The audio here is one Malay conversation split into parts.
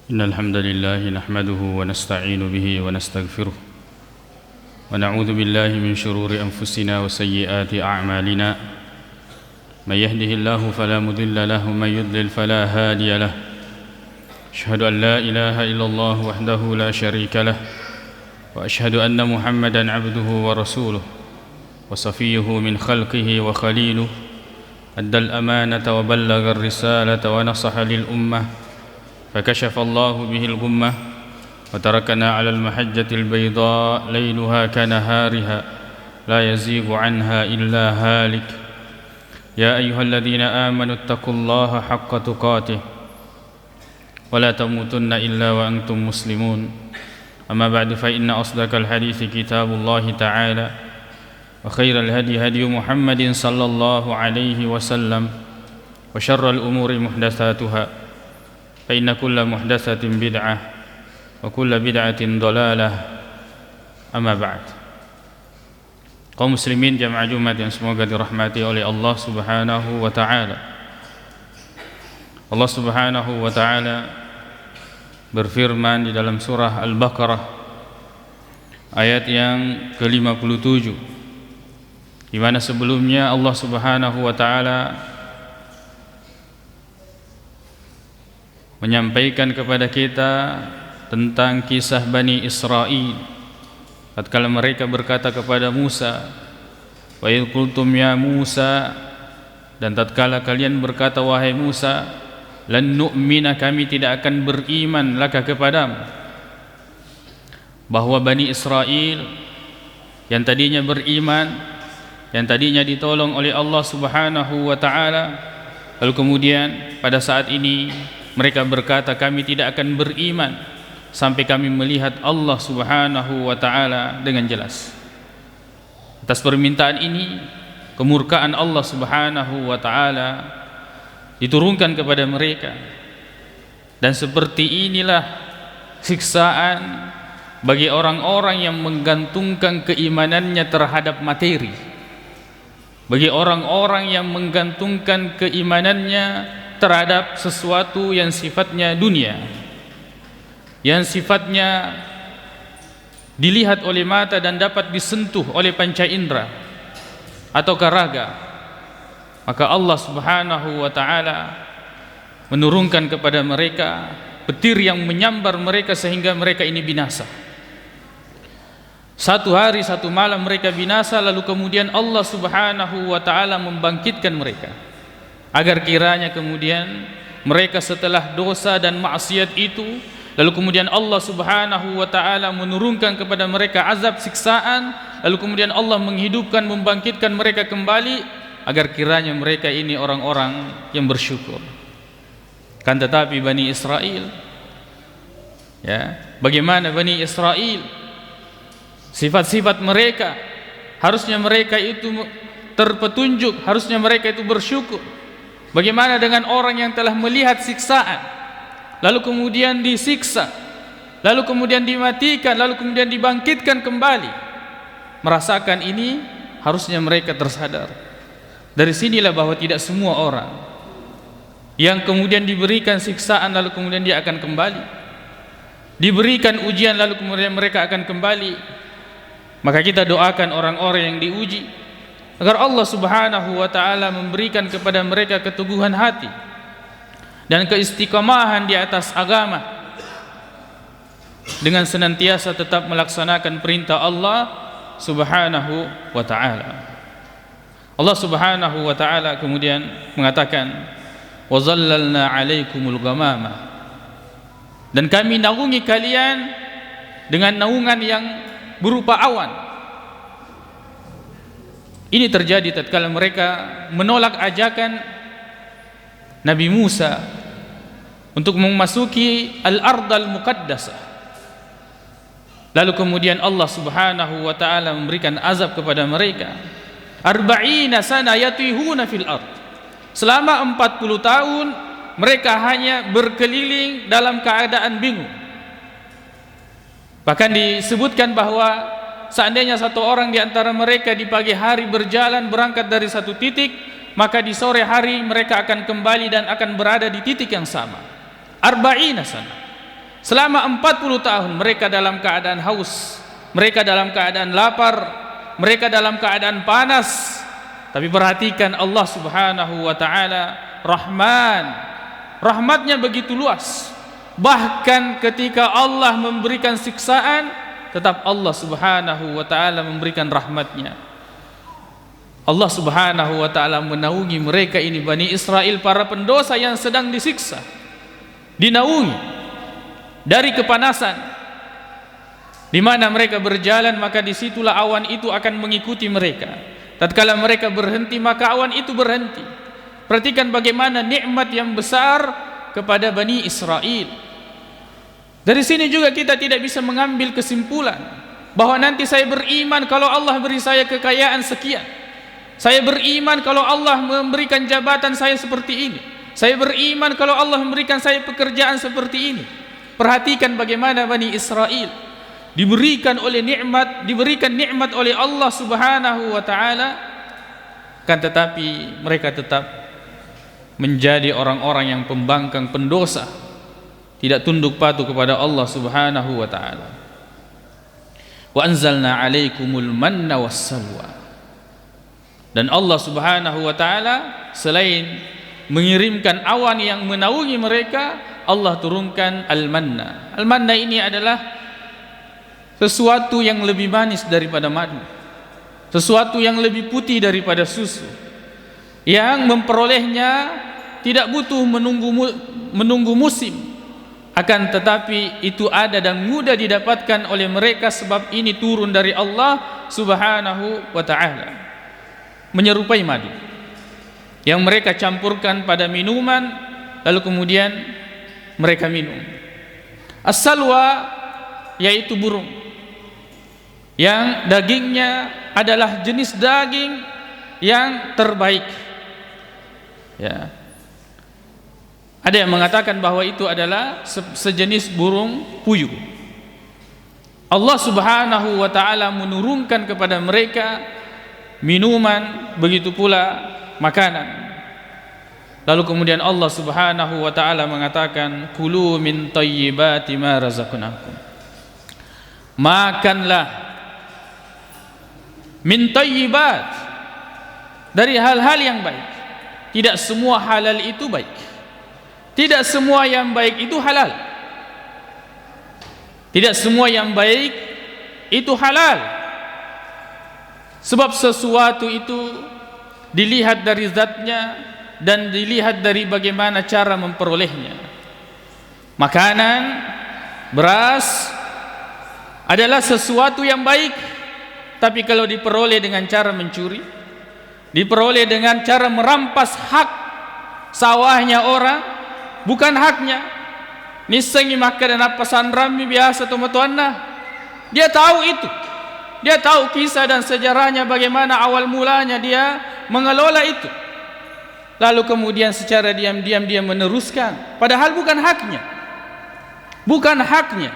إن الحمد لله نحمده ونستعين به ونستغفره ونعوذ بالله من شرور أنفسنا وسيئات أعمالنا من يهده الله فلا مضل له ومن يضلل فلا هادي له أشهد أن لا إله إلا الله وحده لا شريك له وأشهد أن محمدا عبده ورسوله وصفيه من خلقه وخليله أدى الأمانة وبلغ الرسالة ونصح للأمة فكشف الله به الغمة وتركنا على المحجة البيضاء ليلها كنهارها لا يزيغ عنها إلا هالك يا أيها الذين آمنوا اتقوا الله حق تقاته ولا تموتن إلا وأنتم مسلمون أما بعد فإن أصدق الحديث كتاب الله تعالى وخير الهدي هدي محمد صلى الله عليه وسلم وشر الأمور محدثاتها فإن كل محدثة بدعة وكل بدعة ضلالة أما بعد. Kaum muslimin jamaah Jumat yang semoga dirahmati oleh Allah Subhanahu wa taala. Allah Subhanahu wa taala berfirman di dalam surah Al-Baqarah ayat yang ke-57, di mana sebelumnya Allah Subhanahu wa taala menyampaikan kepada kita tentang kisah Bani Israil tatkala mereka berkata kepada Musa, wa idh qultum ya Musa, dan tatkala kalian berkata wahai Musa, lan nu'mina, kami tidak akan beriman laka kepadamu. Bahwa Bani Israil yang tadinya beriman, yang tadinya ditolong oleh Allah Subhanahu wa taala, lalu kemudian pada saat ini mereka berkata kami tidak akan beriman sampai kami melihat Allah Subhanahu wa taala dengan jelas. Atas permintaan ini, kemurkaan Allah Subhanahu wa taala diturunkan kepada mereka. Dan seperti inilah siksaan bagi orang-orang yang menggantungkan keimanannya terhadap materi. Bagi orang-orang yang menggantungkan keimanannya terhadap sesuatu yang sifatnya dunia, yang sifatnya dilihat oleh mata dan dapat disentuh oleh panca indera atau raga, maka Allah Subhanahu wa taala menurunkan kepada mereka petir yang menyambar mereka sehingga mereka ini binasa. Satu hari satu malam mereka binasa, lalu kemudian Allah Subhanahu wa taala membangkitkan mereka agar kiranya kemudian mereka setelah dosa dan maksiat itu, lalu kemudian Allah Subhanahu wa taala menurunkan kepada mereka azab siksaan, lalu kemudian Allah menghidupkan, membangkitkan mereka kembali agar kiranya mereka ini orang-orang yang bersyukur. Kan tetapi Bani Israil, ya, bagaimana Bani Israil, sifat-sifat mereka, harusnya mereka itu terpetunjuk, harusnya mereka itu bersyukur. Bagaimana dengan orang yang telah melihat siksaan, lalu kemudian disiksa, lalu kemudian dimatikan, lalu kemudian dibangkitkan kembali? Merasakan ini, harusnya mereka tersadar. Dari sinilah bahwa tidak semua orang yang kemudian diberikan siksaan lalu kemudian dia akan kembali, diberikan ujian lalu kemudian mereka akan kembali. Maka kita doakan orang-orang yang diuji agar Allah Subhanahu wa taala memberikan kepada mereka keteguhan hati dan keistiqomahan di atas agama, dengan senantiasa tetap melaksanakan perintah Allah Subhanahu wa taala. Allah Subhanahu wa taala kemudian mengatakan, wa zallalna 'alaikumul ghamama, dan kami naungi kalian dengan naungan yang berupa awan. Ini terjadi tatkala mereka menolak ajakan Nabi Musa untuk memasuki al-ardal muqaddasah. Lalu kemudian Allah Subhanahu wa taala memberikan azab kepada mereka. 40 sana yatihuna fil ard. Selama 40 tahun mereka hanya berkeliling dalam keadaan bingung. Bahkan disebutkan bahwa seandainya satu orang di antara mereka di pagi hari berjalan berangkat dari satu titik, maka di sore hari mereka akan kembali dan akan berada di titik yang sama. 40 sana. Selama 40 tahun mereka dalam keadaan haus, mereka dalam keadaan lapar, mereka dalam keadaan panas. Tapi perhatikan Allah Subhanahu wa taala Rahman, rahmatnya begitu luas. Bahkan ketika Allah memberikan siksaan, tetap Allah Subhanahu wa taala memberikan rahmatnya. Allah Subhanahu wa taala menaungi mereka ini, Bani Israel, para pendosa yang sedang disiksa, dinaungi dari kepanasan. Di mana mereka berjalan, maka disitulah awan itu akan mengikuti mereka. Tatkala mereka berhenti, maka awan itu berhenti. Perhatikan bagaimana nikmat yang besar kepada Bani Israel. Dari sini juga kita tidak bisa mengambil kesimpulan bahwa nanti saya beriman kalau Allah beri saya kekayaan sekian. Saya beriman kalau Allah memberikan jabatan saya seperti ini. Saya beriman kalau Allah memberikan saya pekerjaan seperti ini. Perhatikan bagaimana Bani Israel diberikan nikmat oleh Allah Subhanahu wa taala, kan tetapi mereka tetap menjadi orang-orang yang pembangkang, pendosa, tidak tunduk patuh kepada Allah Subhanahu wa taala. Wa anzalna 'alaikumul manna wassalwa. Dan Allah Subhanahu wa taala selain mengirimkan awan yang menaungi mereka, Allah turunkan al-manna. Al-manna ini adalah sesuatu yang lebih manis daripada madu, sesuatu yang lebih putih daripada susu, yang memperolehnya tidak butuh menunggu musim, akan tetapi itu ada dan mudah didapatkan oleh mereka sebab ini turun dari Allah Subhanahu wa taala, menyerupai madu yang mereka campurkan pada minuman lalu kemudian mereka minum. As-salwa yaitu burung yang dagingnya adalah jenis daging yang terbaik. Ya. Ada yang mengatakan bahwa itu adalah sejenis burung puyuh. Allah Subhanahu wa taala menurunkan kepada mereka minuman, begitu pula makanan. Lalu kemudian Allah Subhanahu wa taala mengatakan, kulu min thayyibati ma razaqnakum. Makanlah min thayyibat, dari hal-hal yang baik. Tidak semua halal itu baik. Tidak semua yang baik itu halal. Tidak semua yang baik itu halal. Sebab sesuatu itu dilihat dari zatnya dan dilihat dari bagaimana cara memperolehnya. Makanan, beras adalah sesuatu yang baik, tapi kalau diperoleh dengan cara mencuri, diperoleh dengan cara merampas hak sawahnya orang, bukan haknya. Nisengi maka dan apa sanrami biasa tuan-tuanna. Dia tahu itu. Dia tahu kisah dan sejarahnya bagaimana awal mulanya dia mengelola itu. Lalu kemudian secara diam-diam dia meneruskan, padahal bukan haknya. Bukan haknya.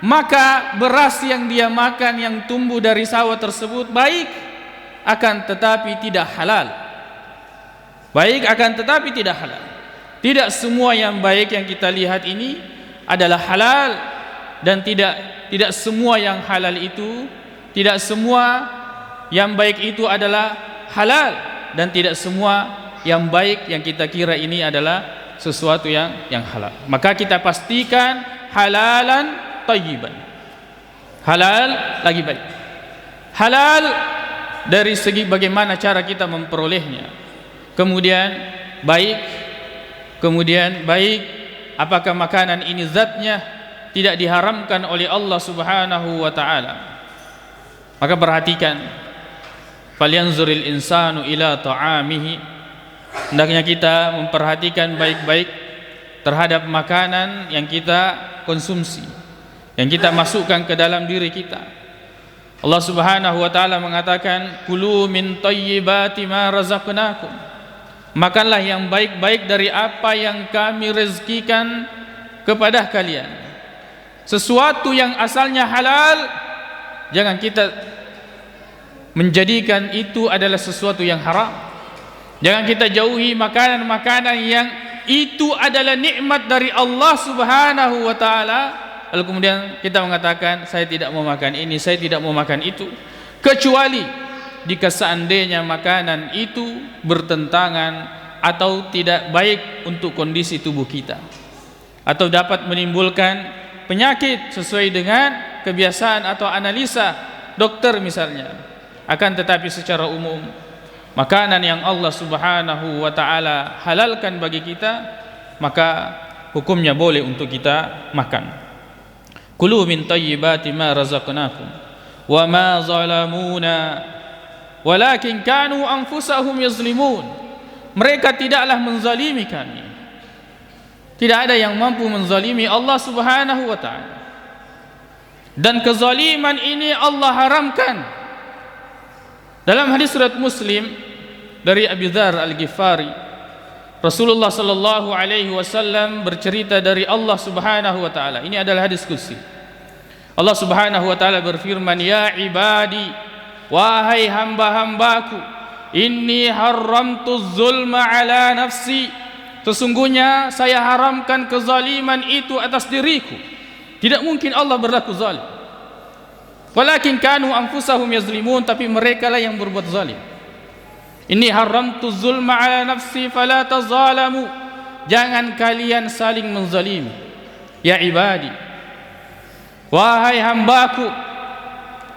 Maka beras yang dia makan yang tumbuh dari sawah tersebut baik, akan tetapi tidak halal. Baik akan tetapi tidak halal. Tidak semua yang baik yang kita lihat ini adalah halal, dan tidak semua yang halal itu, tidak semua yang baik itu adalah halal, dan tidak semua yang baik yang kita kira ini adalah sesuatu yang halal. Maka kita pastikan halalan thayyiban. Halal lagi baik. Halal dari segi bagaimana cara kita memperolehnya. Kemudian baik apakah makanan ini zatnya tidak diharamkan oleh Allah Subhanahu wa taala. Maka perhatikan, falyanzuril insanu ila ta'amihi. Hendaknya kita memperhatikan baik-baik terhadap makanan yang kita konsumsi, yang kita masukkan ke dalam diri kita. Allah Subhanahu wa taala mengatakan, kulu min thayyibati ma razaqnakum. Makanlah yang baik-baik dari apa yang kami rezekikan kepada kalian. Sesuatu yang asalnya halal, jangan kita menjadikan itu adalah sesuatu yang haram. Jangan kita jauhi makanan-makanan yang itu adalah nikmat dari Allah Subhanahu wa taala, lalu kemudian kita mengatakan saya tidak mau makan ini, saya tidak mau makan itu, kecuali jika seandainya makanan itu bertentangan atau tidak baik untuk kondisi tubuh kita, atau dapat menimbulkan penyakit sesuai dengan kebiasaan atau analisa dokter misalnya. Akan tetapi secara umum, makanan yang Allah Subhanahu wa ta'ala halalkan bagi kita, maka hukumnya boleh untuk kita makan. Kulu min tayyibati ma razaqnakum wa ma zalamuna walakin kanu anfusahum yazlimun. Mereka tidaklah menzalimi kami. Tidak ada yang mampu menzalimi Allah Subhanahu wa ta'ala. Dan kezaliman ini Allah haramkan. Dalam hadis surat Muslim dari Abi Dzar Al-Ghifari, Rasulullah sallallahu alaihi wasallam bercerita dari Allah Subhanahu wa taala. Ini adalah hadis qudsi. Allah Subhanahu wa taala berfirman, "Ya ibadi, wahai hamba-hambaku, inni haramtu zulma ala nafsi." Sesungguhnya saya haramkan kezaliman itu atas diriku. Tidak mungkin Allah berlaku zalim. Walakin kanu anfusahum yazlimun, tapi mereka lah yang berbuat zalim. Inni haramtu zulma ala nafsi fala tazalamu. Jangan kalian saling menzalimi. Ya ibadi, wahai hambaku,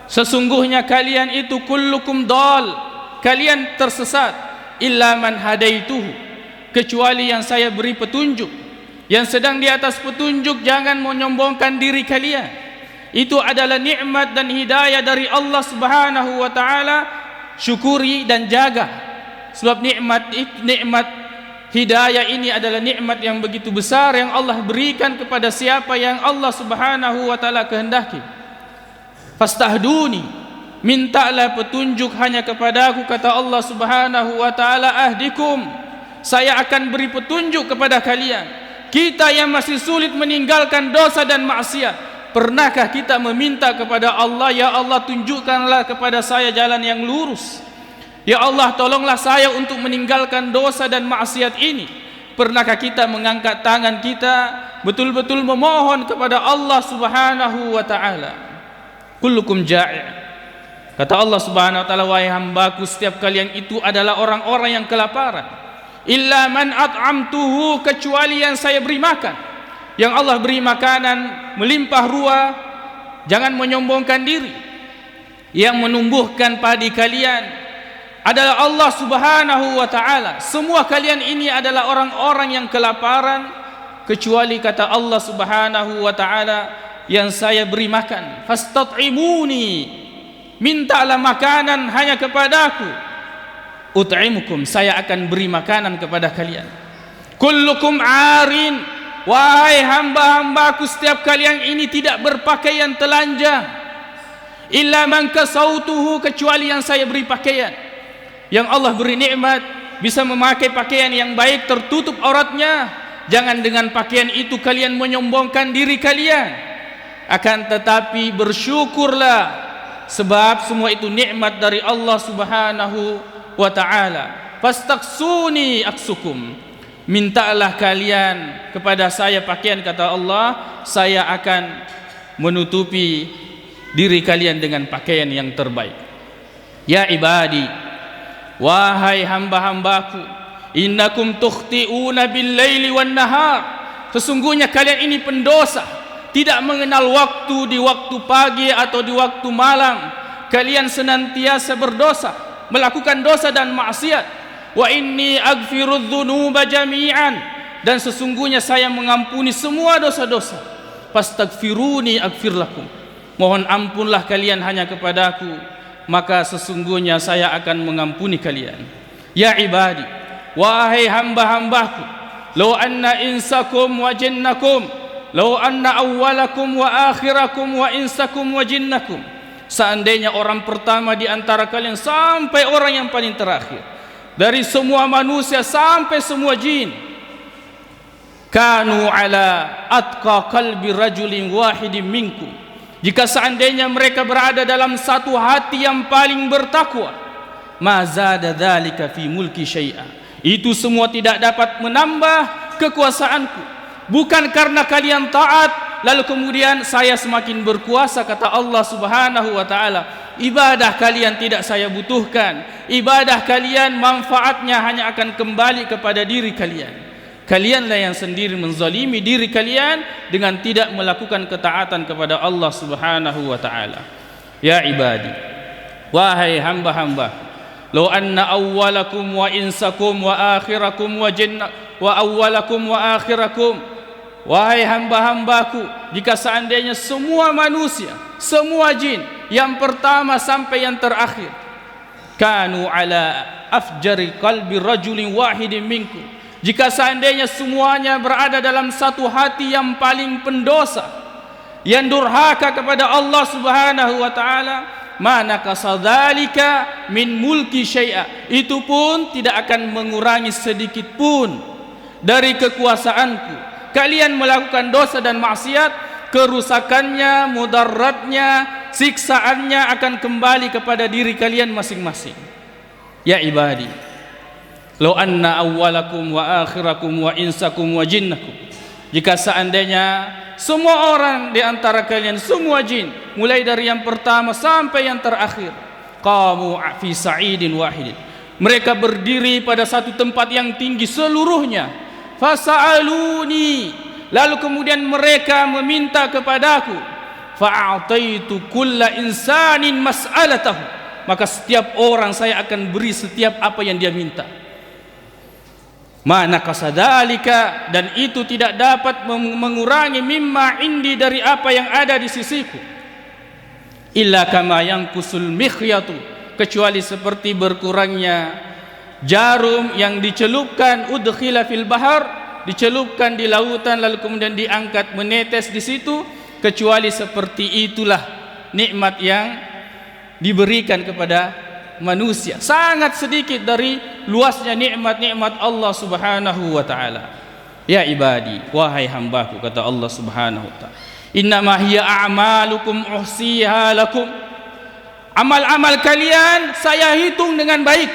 sesungguhnya kalian itu kullukum dal, kalian tersesat, illa man hadaituhu, kecuali yang saya beri petunjuk. Yang sedang di atas petunjuk jangan menyombongkan diri kalian. Itu adalah nikmat dan hidayah dari Allah Subhanahu wa ta'ala. Syukuri dan jaga, sebab nikmat hidayah ini adalah nikmat yang begitu besar yang Allah berikan kepada siapa yang Allah Subhanahu wa ta'ala kehendaki. Fastahduni, mintalah petunjuk hanya kepadaku, kata Allah Subhanahu wa ta'ala, ahdikum, saya akan beri petunjuk kepada kalian. Kita yang masih sulit meninggalkan dosa dan maksiat, pernahkah kita meminta kepada Allah, ya Allah tunjukkanlah kepada saya jalan yang lurus, ya Allah tolonglah saya untuk meninggalkan dosa dan maksiat ini? Pernahkah kita mengangkat tangan kita betul-betul memohon kepada Allah Subhanahu wa ta'ala? Kullukum ja'i', kata Allah Subhanahu wa ta'ala, wahai hambaku, setiap kalian itu adalah orang-orang yang kelaparan, illa man at'amtuhu, kecuali yang saya beri makan. Yang Allah beri makanan melimpah ruah, jangan menyombongkan diri. Yang menumbuhkan padi kalian adalah Allah Subhanahu wa ta'ala. Semua kalian ini adalah orang-orang yang kelaparan, kecuali kata Allah Subhanahu wa ta'ala yang saya beri makan. Fastat'imuni, mintalah makanan hanya kepadaku, ut'imukum, saya akan beri makanan kepada kalian. Kullukum arin, wahai hamba-hambaku, setiap kalian ini tidak berpakaian telanjang, illa man kasautuhu, kecuali yang saya beri pakaian. Yang Allah beri nikmat bisa memakai pakaian yang baik, tertutup auratnya, jangan dengan pakaian itu kalian menyombongkan diri kalian. Akan tetapi bersyukurlah, sebab semua itu nikmat dari Allah Subhanahu wa ta'ala. Fastaksuni aksukum, mintalah kalian kepada saya pakaian, kata Allah, saya akan menutupi diri kalian dengan pakaian yang terbaik. Ya ibadi, wahai hamba-hambaku, innakum tukhti'una bil-laili wan-nahar, sesungguhnya kalian ini pendosa, tidak mengenal waktu, di waktu pagi atau di waktu malam kalian senantiasa berdosa, melakukan dosa dan maksiat. Wa inni aghfirudz dzunuba jami'an, dan sesungguhnya saya mengampuni semua dosa-dosa. Fastaghfiruni aghfir lakum, mohon ampunlah kalian hanya kepadaku, maka sesungguhnya saya akan mengampuni kalian. Ya ibadi, wahai hamba-hambaku, law anna insakum wa jinnakum, law anna awwalakum wa akhirakum wa insakum wa jinnakum, seandainya orang pertama di antara kalian sampai orang yang paling terakhir, dari semua manusia sampai semua jin, kanu ala atqa qalbi rajulin wahidin minkum, jika seandainya mereka berada dalam satu hati yang paling bertakwa, ma zada dzalika fi mulki syai'a, itu semua tidak dapat menambah kekuasaanku, bukan karena kalian taat, lalu kemudian saya semakin berkuasa, kata Allah Subhanahu wa taala. Ibadah kalian tidak saya butuhkan. Ibadah kalian manfaatnya hanya akan kembali kepada diri kalian. Kalianlah yang sendiri menzalimi diri kalian dengan tidak melakukan ketaatan kepada Allah Subhanahu wa taala. Ya ibadi, wahai hamba-hamba, law anna awwalakum wa insakum wa akhirakum wa awwalakum wa akhirakum, wahai hamba-hambaku, jika seandainya semua manusia, semua jin, yang pertama sampai yang terakhir, kanu ala afjari qalbi rajulin wahidin minkum, jika seandainya semuanya berada dalam satu hati yang paling pendosa, yang durhaka kepada Allah Subhanahu wa taala, mana kasadzalika min mulki syai'a, itu pun tidak akan mengurangi sedikit pun dari kekuasaanku. Kalian melakukan dosa dan maksiat, kerusakannya, mudaratnya, siksaannya akan kembali kepada diri kalian masing-masing. Ya ibadi, law anna awwalakum wa akhirakum wa insakum wa jinnakum, jika seandainya semua orang di antara kalian, semua jin, mulai dari yang pertama sampai yang terakhir, qamu fi sa'idin wahidin, mereka berdiri pada satu tempat yang tinggi seluruhnya, fasa'aluni, lalu kemudian mereka meminta kepadaku, fa'ataitu kulla insanin mas'alatahu, maka setiap orang saya akan beri setiap apa yang dia minta. Mana kasadalika, dan itu tidak dapat mengurangi mimma indi, dari apa yang ada di sisiku, illa kama yanqusul mikhyatu, kecuali seperti berkurangnya jarum yang dicelupkan, udkhila fil bahar, dicelupkan di lautan lalu kemudian diangkat menetes di situ, kecuali seperti itulah nikmat yang diberikan kepada manusia. Sangat sedikit dari luasnya nikmat-nikmat Allah Subhanahu wa taala. Ya ibadi, wahai hambaku, kata Allah Subhanahu wa taala, innama hiya a'malukum uhsiha lakum, amal-amal kalian saya hitung dengan baik,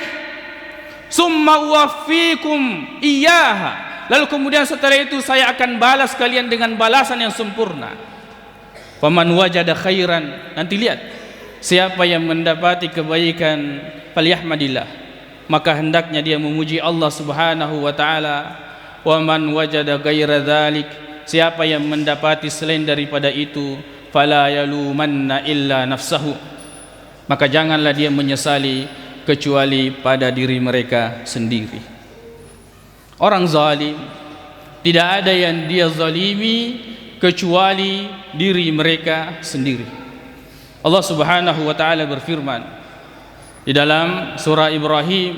summa uwaffikum iyyaha, lalu kemudian setelah itu saya akan balas kalian dengan balasan yang sempurna. Faman wajada khairan, nanti lihat, siapa yang mendapati kebaikan, falyahmadillah, maka hendaknya dia memuji Allah Subhanahu wa taala. Wa man wajada ghaira dzalik, siapa yang mendapati selain daripada itu, fala yalumanna illa nafsahu, maka janganlah dia menyesali kecuali pada diri mereka sendiri. Orang zalim, tidak ada yang dia zalimi kecuali diri mereka sendiri. Allah Subhanahu wa taala berfirman di dalam surah Ibrahim,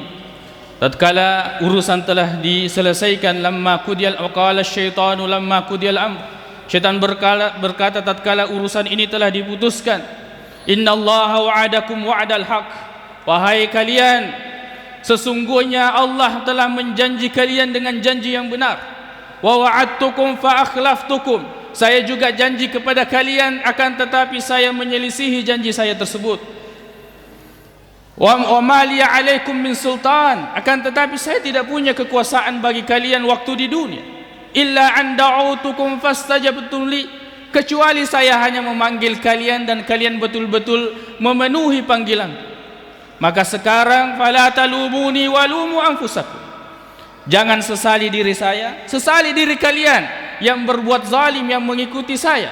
tatkala urusan telah diselesaikan, lamma qudiyal aqala syaitanu lamma qudiyal amr, syaitan berkata tatkala urusan ini telah diputuskan, innallaha wa'adakum wa'dal haq, wahai kalian, sesungguhnya Allah telah menjanji kalian dengan janji yang benar, wa wa'adtukum fa akhlaftukum, saya juga janji kepada kalian, akan tetapi saya menyelisihi janji saya tersebut. Wa ma li 'alaikum min sultan, akan tetapi saya tidak punya kekuasaan bagi kalian waktu di dunia, illa an da'utukum fastajabtum li, kecuali saya hanya memanggil kalian dan kalian betul-betul memenuhi panggilan. Maka sekarang fala talumuni walumu anfusakum, jangan sesali diri saya, sesali diri kalian yang berbuat zalim, yang mengikuti saya.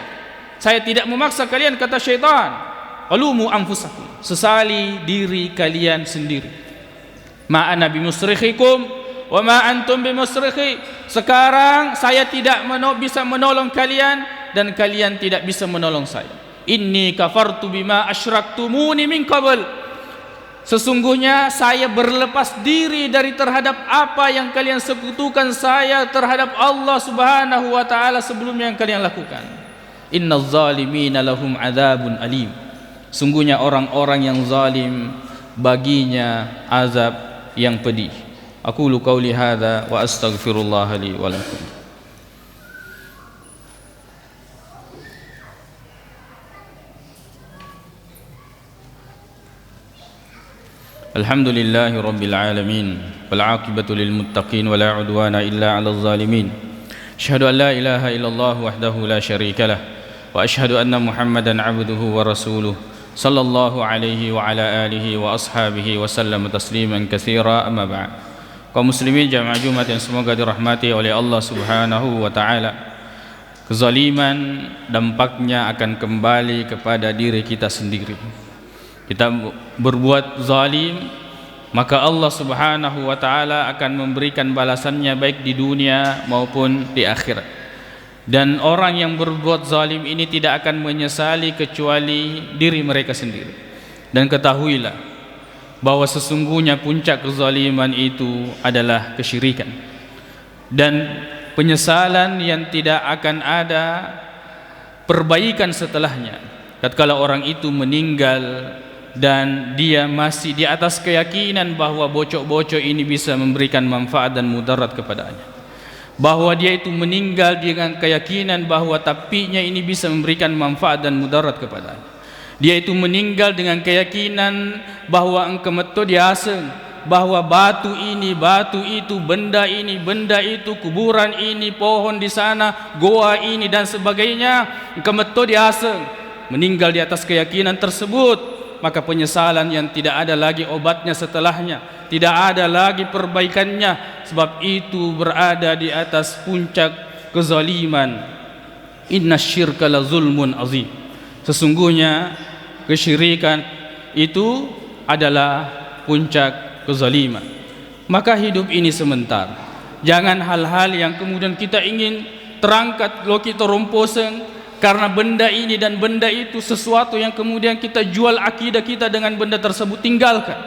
Saya tidak memaksa kalian, kata syaitan. Walumu anfusakum, sesali diri kalian sendiri. Ma ana bimusrikhikum wa ma antum bimusrikhi, sekarang saya tidak bisa menolong kalian dan kalian tidak bisa menolong saya. Inni kafartu bima asyraktumuni min qabl, sesungguhnya saya berlepas diri dari terhadap apa yang kalian sekutukan saya terhadap Allah Subhanahu wa taala sebelumnya yang kalian lakukan. Innaz zalimina lahum adzabun alim, sungguhnya orang-orang yang zalim baginya azab yang pedih. Aqulu qauli hadza wa astaghfirullah li wa lakum. Alhamdulillahi rabbil alamin, wal aqibatu lil muttaqin, wa la udwana illa 'alal zalimin. أشهد أن لا إله إلا الله وحده لا شريك له وأشهد أن محمدا عبده ورسوله صلى الله عليه وعلى آله وأصحابه وسلم تسليما كثيرا. أما بعد. Kaum muslimin jamaah Jumat yang semoga dirahmati oleh Allah Subhanahu wa taala. Kezaliman dampaknya akan kembali kepada diri kita sendiri. Kita berbuat zalim, maka Allah Subhanahu wa taala akan memberikan balasannya baik di dunia maupun di akhirat. Dan orang yang berbuat zalim ini tidak akan menyesali kecuali diri mereka sendiri. Dan ketahuilah bahwa sesungguhnya puncak kezaliman itu adalah kesyirikan, dan penyesalan yang tidak akan ada perbaikan setelahnya tatkala orang itu meninggal dan dia masih di atas keyakinan bahwa bocok-bocok ini bisa memberikan manfaat dan mudarat kepadanya, bahwa dia itu meninggal dengan keyakinan bahwa tapinya ini bisa memberikan manfaat dan mudarat kepadanya. Dia itu meninggal dengan keyakinan bahwa engkemeto diaseng, bahwa batu ini, batu itu, benda ini, benda itu, kuburan ini, pohon di sana, goa ini dan sebagainya, engkemeto diaseng. Meninggal di atas keyakinan tersebut, maka penyesalan yang tidak ada lagi obatnya setelahnya, tidak ada lagi perbaikannya, sebab itu berada di atas puncak kezaliman. Inna syirka la zulmun azim. Sesungguhnya kesyirikan itu adalah puncak kezaliman. Maka hidup ini sementara. Jangan hal-hal yang kemudian kita ingin terangkat lo kita romposen karena benda ini dan benda itu, sesuatu yang kemudian kita jual akidah kita dengan benda tersebut. Tinggalkan.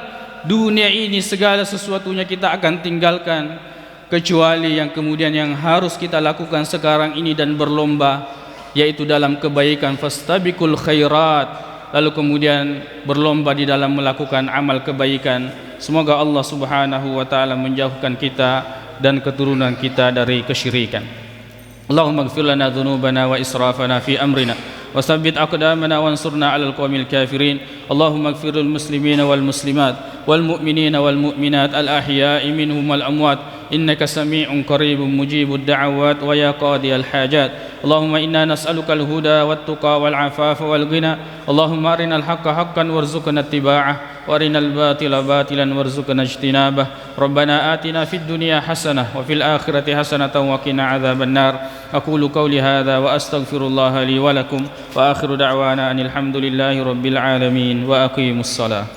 Dunia ini segala sesuatunya kita akan tinggalkan, kecuali yang kemudian yang harus kita lakukan sekarang ini dan berlomba, yaitu dalam kebaikan. Fastabiqul khairat, lalu kemudian berlomba di dalam melakukan amal kebaikan. Semoga Allah Subhanahu wa taala menjauhkan kita dan keturunan kita dari kesyirikan. Allahumma ighfir lana dhunubana wa israfana fi amrina wa tsabbit aqdamana wansurna 'alal qawmil kafirin. Allahumma ighfir lil muslimina wal muslimat wal mu'minina wal mu'minat al ahya'i minhum wal amwat innaka sami'un qaribun mujibud da'awat wa ya qadiyal hajat. Allahumma inna nas'aluka al-huda wat-tuqa wal-'afafa wal-ghina. Allahumma arinal haqqa haqqan warzuqna ittiba'ah wa arinal batila batilan warzuqna ijtinabah. Rabbana atina fid dunya hasanah wa fil akhirati hasanatan wa qina adzaban nar. Aqulu qawli hadza wa astaghfirullaha li wa lakum wa akhiru da'wana anil hamdulillahi rabbil alamin wa aqimus salah.